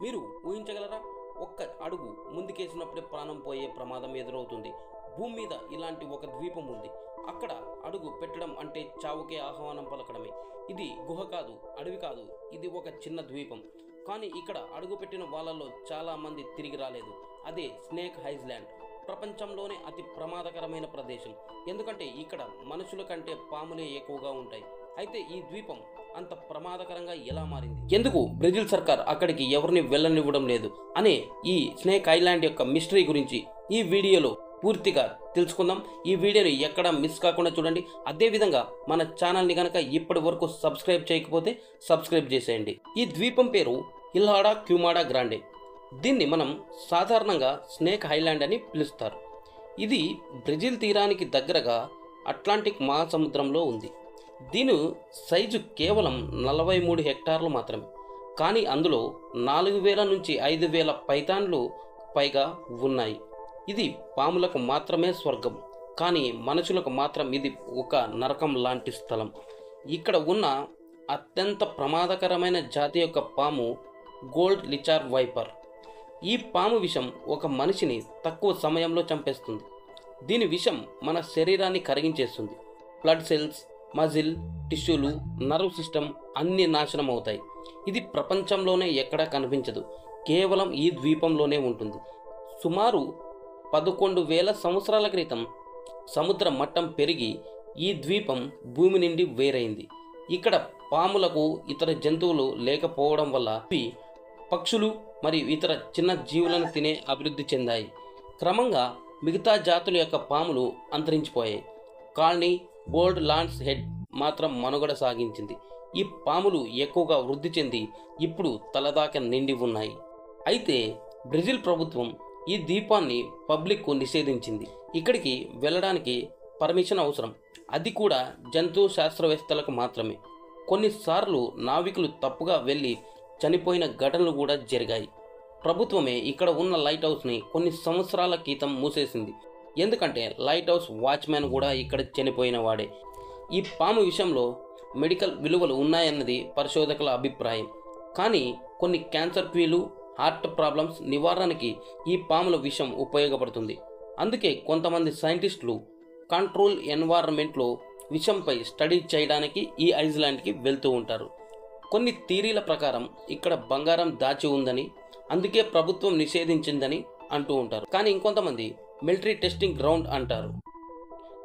మీరు ఊహించగలరా? ఒక్క అడుగు ముందుకేసినప్పుడే ప్రాణం పోయే ప్రమాదం ఎదురవుతుంది. భూమి మీద ఇలాంటి ఒక ద్వీపం ఉంది. అక్కడ అడుగు పెట్టడం అంటే చావుకే ఆహ్వానం పలకడమే. ఇది గుహ కాదు, అడవి కాదు, ఇది ఒక చిన్న ద్వీపం. కానీ ఇక్కడ అడుగుపెట్టిన వాళ్ళల్లో చాలామంది తిరిగి రాలేదు. అదే స్నేక్ ఐలాండ్. ప్రపంచంలోనే అతి ప్రమాదకరమైన ప్రదేశం. ఎందుకంటే ఇక్కడ మనుషుల కంటే పాములే ఎక్కువగా ఉంటాయి. అయితే ఈ ద్వీపం అంత ప్రమాదకరంగా ఎలా మారింది? ఎందుకు బ్రెజిల్ సర్కార్ అక్కడికి ఎవరిని వెళ్ళనివ్వడం లేదు అనే ఈ స్నేక్ ఐలాండ్ యొక్క మిస్టరీ గురించి ఈ వీడియోలో పూర్తిగా తెలుసుకుందాం. ఈ వీడియోని ఎక్కడ మిస్ కాకుండా చూడండి. అదేవిధంగా మన ఛానల్ని కనుక ఇప్పటి వరకు సబ్స్క్రైబ్ చేయకపోతే సబ్స్క్రైబ్ చేసేయండి. ఈ ద్వీపం పేరు ఇల్హాడా క్యూమాడా గ్రాండే. దీన్ని మనం సాధారణంగా స్నేక్ ఐలాండ్ అని పిలుస్తారు. ఇది బ్రెజిల్ తీరానికి దగ్గరగా అట్లాంటిక్ మహాసముద్రంలో ఉంది. దీని సైజు కేవలం 43 హెక్టార్లు మాత్రమే. కానీ అందులో 4000 నుంచి 5000 పైథాన్లు పైగా ఉన్నాయి. ఇది పాములకు మాత్రమే స్వర్గం, కానీ మనుషులకు మాత్రం ఇది ఒక నరకం లాంటి స్థలం. ఇక్కడ ఉన్న అత్యంత ప్రమాదకరమైన జాతి యొక్క పాము గోల్డ్ లిచార్ వైపర్. ఈ పాము విషం ఒక మనిషిని తక్కువ సమయంలో చంపేస్తుంది. దీని విషం మన శరీరాన్ని కరిగించేస్తుంది. బ్లడ్ సెల్స్, మజిల్, టిష్యూలు, నర్వ్ సిస్టమ్ అన్నీ నాశనం అవుతాయి. ఇది ప్రపంచంలోనే ఎక్కడా కనిపించదు, కేవలం ఈ ద్వీపంలోనే ఉంటుంది. సుమారు 11,000 సంవత్సరాల క్రితం సముద్ర మట్టం పెరిగి ఈ ద్వీపం భూమి నుండి వేరైంది. ఇక్కడ పాములకు ఇతర జంతువులు లేకపోవడం వల్ల ఇవి పక్షులు మరియు ఇతర చిన్న జీవులను తినే అభివృద్ధి చెందాయి. క్రమంగా మిగతా జాతుల యొక్క పాములు అంతరించిపోయాయి. కాలనీ గోల్డ్ లాన్స్ హెడ్ మాత్రం మనుగడ సాగించింది. ఈ పాములు ఎక్కువగా వృద్ధి చెంది ఇప్పుడు తలదాకా నిండి ఉన్నాయి. అయితే బ్రెజిల్ ప్రభుత్వం ఈ ద్వీపాన్ని పబ్లిక్కు నిషేధించింది. ఇక్కడికి వెళ్ళడానికి పర్మిషన్ అవసరం, అది కూడా జంతు శాస్త్రవేత్తలకు మాత్రమే. కొన్నిసార్లు నావికులు తప్పుగా వెళ్ళి చనిపోయిన ఘటనలు కూడా జరిగాయి. ప్రభుత్వమే ఇక్కడ ఉన్న లైట్ హౌస్ని కొన్ని సంవత్సరాల క్రితం మూసేసింది. ఎందుకంటే లైట్ హౌస్ వాచ్మ్యాన్ కూడా ఇక్కడ చనిపోయిన వాడే. ఈ పాము విషయంలో మెడికల్ విలువలు ఉన్నాయన్నది పరిశోధకుల అభిప్రాయం. కానీ కొన్ని క్యాన్సర్ క్యూలు, హార్ట్ ప్రాబ్లమ్స్ నివారణకి ఈ పాముల విషం ఉపయోగపడుతుంది. అందుకే కొంతమంది సైంటిస్టులు కంట్రోల్ ఎన్వైరన్మెంట్లో విషంపై స్టడీ చేయడానికి ఈ ఐలాండ్కి వెళ్తూ ఉంటారు. కొన్ని థియరీల ప్రకారం ఇక్కడ బంగారం దాచి ఉందని, అందుకే ప్రభుత్వం నిషేధించిందని అంటూ ఉంటారు. కానీ ఇంకొంతమంది మిలిటరీ టెస్టింగ్ గ్రౌండ్ అంటారు.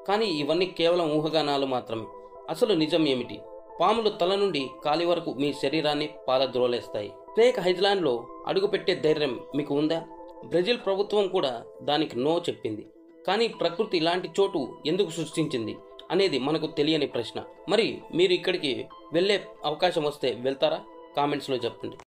కానీ ఇవన్నీ కేవలం ఊహాగానాలు మాత్రమే. అసలు నిజం ఏమిటి? పాములు తల నుండి కాలి వరకు మీ శరీరాన్ని పాలద్రోలేస్తాయి. స్నేక్ ఐలాండ్లో అడుగుపెట్టే ధైర్యం మీకు ఉందా? బ్రెజిల్ ప్రభుత్వం కూడా దానికి నో చెప్పింది. కానీ ప్రకృతి ఇలాంటి చోటు ఎందుకు సృష్టించింది అనేది మనకు తెలియని ప్రశ్న. మరి మీరు ఇక్కడికి వెళ్ళే అవకాశం వస్తే వెళ్తారా? కామెంట్స్లో చెప్పండి.